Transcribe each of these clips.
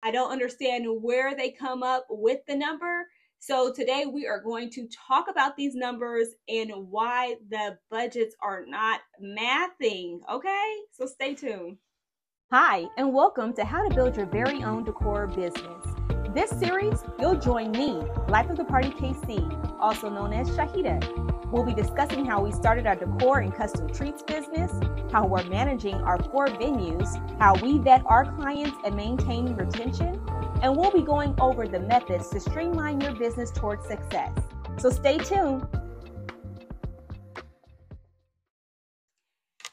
I don't understand where they come up with the number. So today we are going to talk about these numbers and why the budgets are not mathing. Okay, so stay tuned. Hi, and welcome to How to Build Your Very Own Decor Business. This series, you'll join me, Life of the Party KC, also known as Shahida. We'll be discussing how we started our decor and custom treats business, how we're managing our 4 venues, how we vet our clients and maintain retention, and we'll be going over the methods to streamline your business towards success. So stay tuned.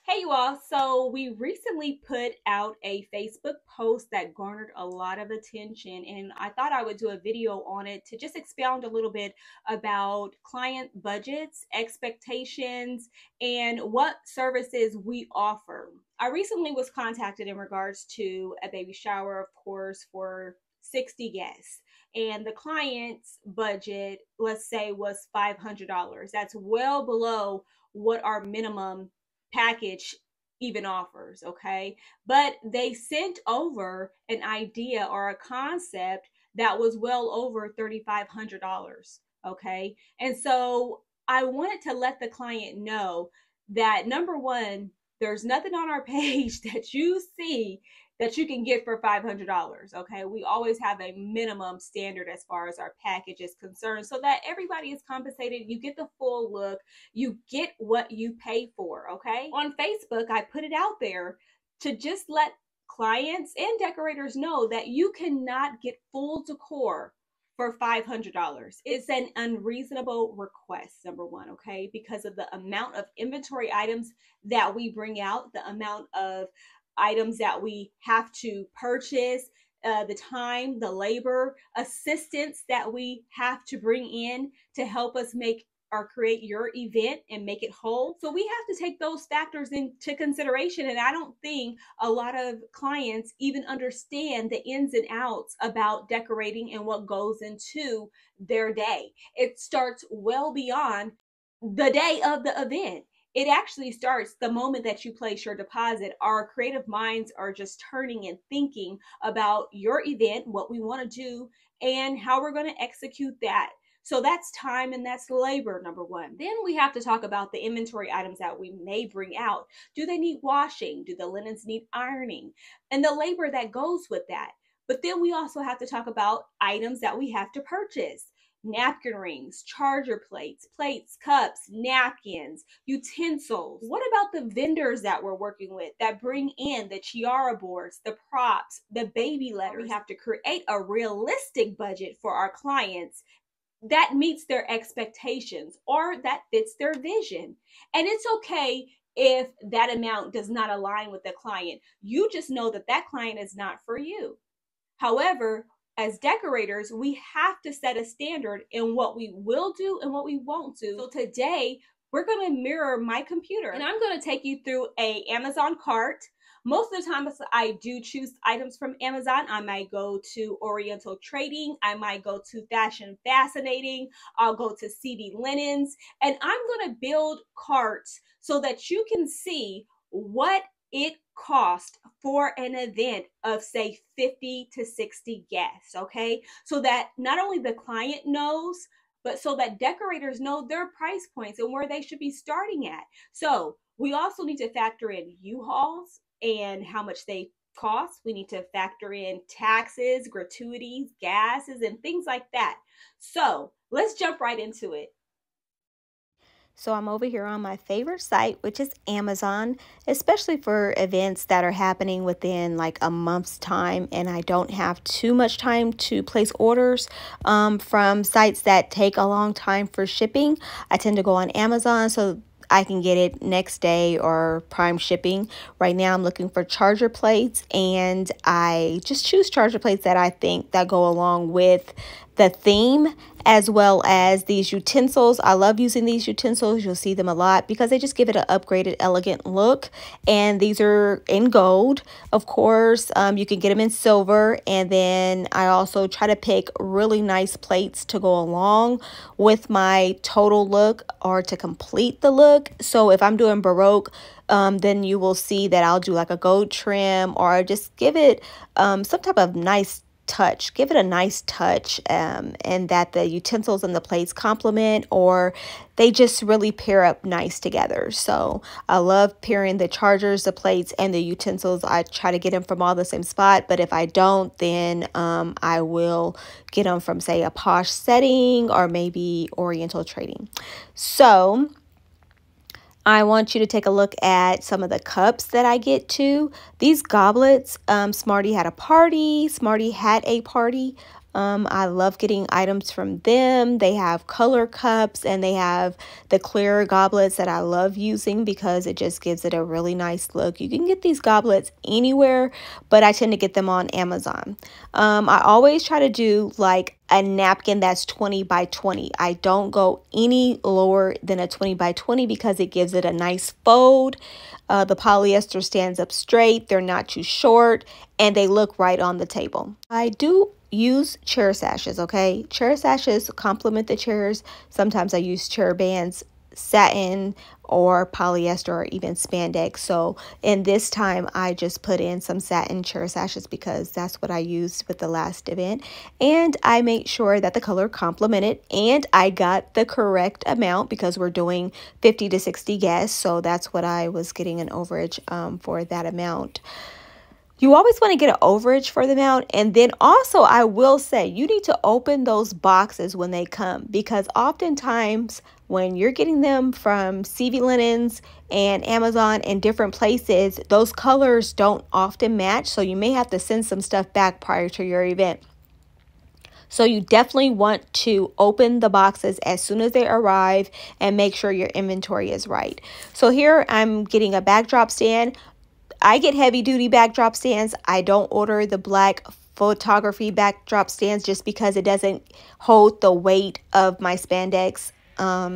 Hey you all, so we recently put out a Facebook post that garnered a lot of attention, and I thought I would do a video on it to just expound a little bit about client budgets, expectations, and what services we offer. I recently was contacted in regards to a baby shower, of course, for 60 guests. And the client's budget, let's say, was $500. That's well below what our minimum package even offers, okay? But they sent over an idea or a concept that was well over $3,500, okay? And so I wanted to let the client know that, number one, there's nothing on our page that you see that you can get for $500, okay? We always have a minimum standard as far as our package is concerned so that everybody is compensated. You get the full look, you get what you pay for, okay? On Facebook, I put it out there to just let clients and decorators know that you cannot get full decor for $500. It's an unreasonable request, number one, okay? Because of the amount of inventory items that we bring out, the amount of items that we have to purchase, the time, the labor, assistance that we have to bring in to help us make or create your event and make it whole. So we have to take those factors into consideration. And I don't think a lot of clients even understand the ins and outs about decorating and what goes into their day. It starts well beyond the day of the event. It actually starts the moment that you place your deposit. Our creative minds are just turning and thinking about your event, what we want to do, and how we're going to execute that. So that's time and that's labor, number one. Then we have to talk about the inventory items that we may bring out. Do they need washing? Do the linens need ironing? And the labor that goes with that. But then we also have to talk about items that we have to purchase. Napkin rings, charger plates, cups, napkins, utensils. What about the vendors that we're working with that bring in the tiara boards, the props, the baby letters? We have to create a realistic budget for our clients that meets their expectations or that fits their vision. And it's okay if that amount does not align with the client. You just know that that client is not for you. However, as decorators, we have to set a standard in what we will do and what we won't do. So today, we're going to mirror my computer, and I'm going to take you through a Amazon cart. Most of the time, I do choose items from Amazon. I might go to Oriental Trading. I might go to Fashion Fascinating. I'll go to CvLinens, and I'm going to build carts so that you can see what it cost for an event of, say, 50 to 60 guests, okay? So that not only the client knows, but so that decorators know their price points and where they should be starting at. So we also need to factor in U-Hauls and how much they cost. We need to factor in taxes, gratuities, gases, and things like that. So let's jump right into it. So I'm over here on my favorite site, which is Amazon, especially for events that are happening within like a month's time, and I don't have too much time to place orders from sites that take a long time for shipping. I tend to go on Amazon so I can get it next day or prime shipping. Right now I'm looking for charger plates, and I just choose charger plates that I think that go along with the theme, as well as these utensils. I love using these utensils. You'll see them a lot because they just give it an upgraded, elegant look. And these are in gold, of course. You can get them in silver. And then I also try to pick really nice plates to go along with my total look or to complete the look. So if I'm doing Baroque, then you will see that I'll do like a gold trim or just give it some type of nice touch, give it a nice touch, and that the utensils and the plates complement, or they just really pair up nice together. So I love pairing the chargers, the plates, and the utensils. I try to get them from all the same spot, but if I don't, then I will get them from, say, a Posh setting or maybe Oriental trading. So I want you to take a look at some of the cups that I get to. These goblets, Smarty had a party. I love getting items from them. They have color cups and they have the clear goblets that I love using because it just gives it a really nice look. You can get these goblets anywhere, but I tend to get them on Amazon. I always try to do like a napkin that's 20 by 20. I don't go any lower than a 20 by 20 because it gives it a nice fold. The polyester stands up straight. They're not too short and they look right on the table. I do use chair sashes, okay? Chair sashes complement the chairs. Sometimes I use chair bands, satin or polyester or even spandex. So in this time, I just put in some satin chair sashes because that's what I used with the last event. And I made sure that the color complemented and I got the correct amount because we're doing 50 to 60 guests. So that's what I was getting an overage for that amount. You always want to get an overage for the amount. And then also I will say you need to open those boxes when they come because oftentimes when you're getting them from CvLinens and Amazon and different places, those colors don't often match. So you may have to send some stuff back prior to your event. So you definitely want to open the boxes as soon as they arrive and make sure your inventory is right. So here I'm getting a backdrop stand. I get heavy duty backdrop stands. I don't order the black photography backdrop stands just because it doesn't hold the weight of my spandex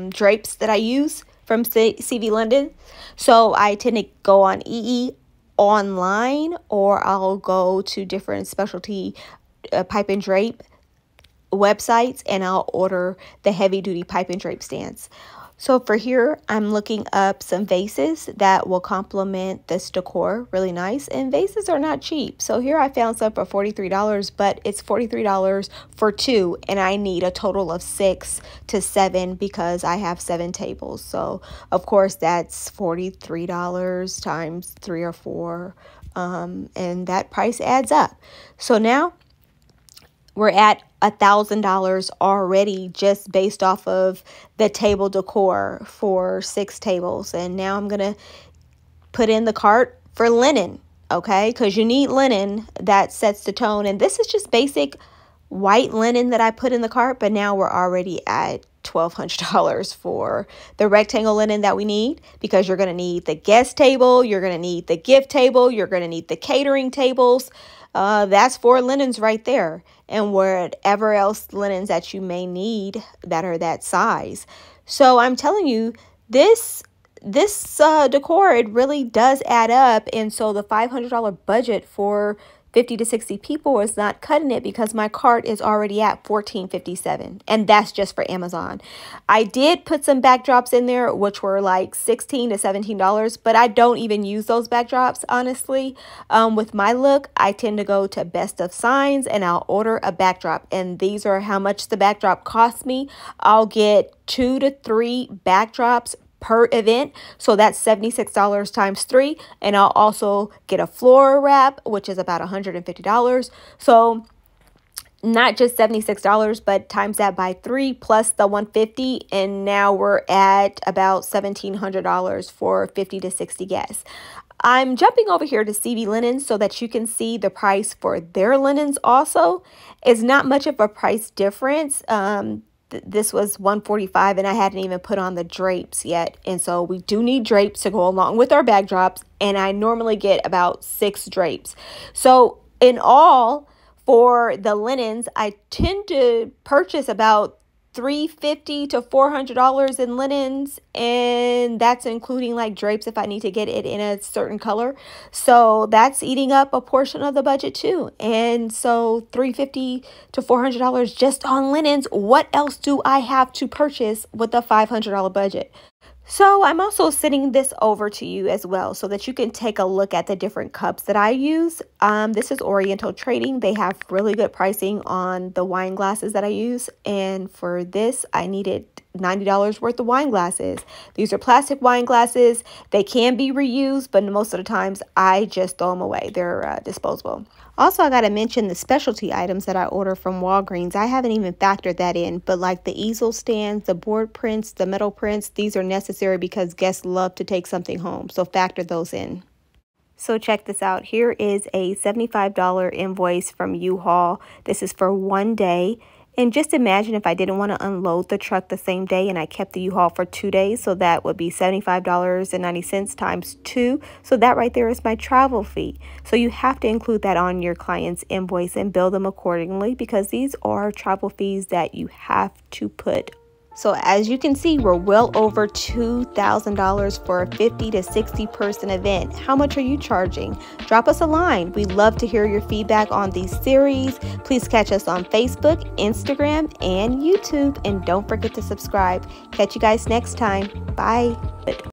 drapes that I use from CvLinens. So I tend to go on EE online or I'll go to different specialty pipe and drape websites and I'll order the heavy duty pipe and drape stands. So for here, I'm looking up some vases that will complement this decor really nice. And vases are not cheap. So here I found some for $43, but it's $43 for two. And I need a total of 6 to 7 because I have 7 tables. So of course, that's $43 times 3 or 4. And that price adds up. So now we're at $1,000 already just based off of the table decor for 6 tables. And now I'm going to put in the cart for linen, okay? Because you need linen that sets the tone. And this is just basic white linen that I put in the cart, but now we're already at $1,200 for the rectangle linen that we need because you're going to need the guest table, you're going to need the gift table, you're going to need the catering tables. That's 4 linens right there. And whatever else linens that you may need that are that size. So I'm telling you, this decor, it really does add up. And so the $500 budget for 50 to 60 people is not cutting it because my cart is already at $14.57, and that's just for Amazon. I did put some backdrops in there which were like $16 to $17, but I don't even use those backdrops honestly. With my look, I tend to go to Bestofsigns and I'll order a backdrop, and these are how much the backdrop costs me. I'll get 2 to 3 backdrops per event, so that's $76 times 3, and I'll also get a floor wrap, which is about $150. So not just $76, but times that by 3 plus the $150, and now we're at about $1,700 for 50 to 60 guests. I'm jumping over here to CvLinens so that you can see the price for their linens also. It's not much of a price difference. This was $145 and I hadn't even put on the drapes yet. And so we do need drapes to go along with our backdrops. And I normally get about 6 drapes. So in all, for the linens, I tend to purchase about $350 to $400 in linens, and that's including like drapes if I need to get it in a certain color. So that's eating up a portion of the budget too. And so $350 to $400 just on linens. What else do I have to purchase with a $500 budget? So I'm also sending this over to you as well so that you can take a look at the different cups that I use. This is Oriental Trading. They have really good pricing on the wine glasses that I use. And for this, I needed $90 worth of wine glasses. These are plastic wine glasses. They can be reused, but most of the times I just throw them away. They're disposable. Also, I got to mention the specialty items that I order from Walgreens. I haven't even factored that in, but like the easel stands, the board prints, the metal prints, these are necessary because guests love to take something home. So factor those in. So check this out. Here is a $75 invoice from U-Haul. This is for 1 day. And just imagine if I didn't want to unload the truck the same day and I kept the U-Haul for 2 days. So that would be $75.90 times 2. So that right there is my travel fee. So you have to include that on your client's invoice and bill them accordingly because these are travel fees that you have to put. So as you can see, we're well over $2,000 for a 50 to 60 person event. How much are you charging? Drop us a line. We'd love to hear your feedback on these series. Please catch us on Facebook, Instagram, and YouTube. And don't forget to subscribe. Catch you guys next time. Bye.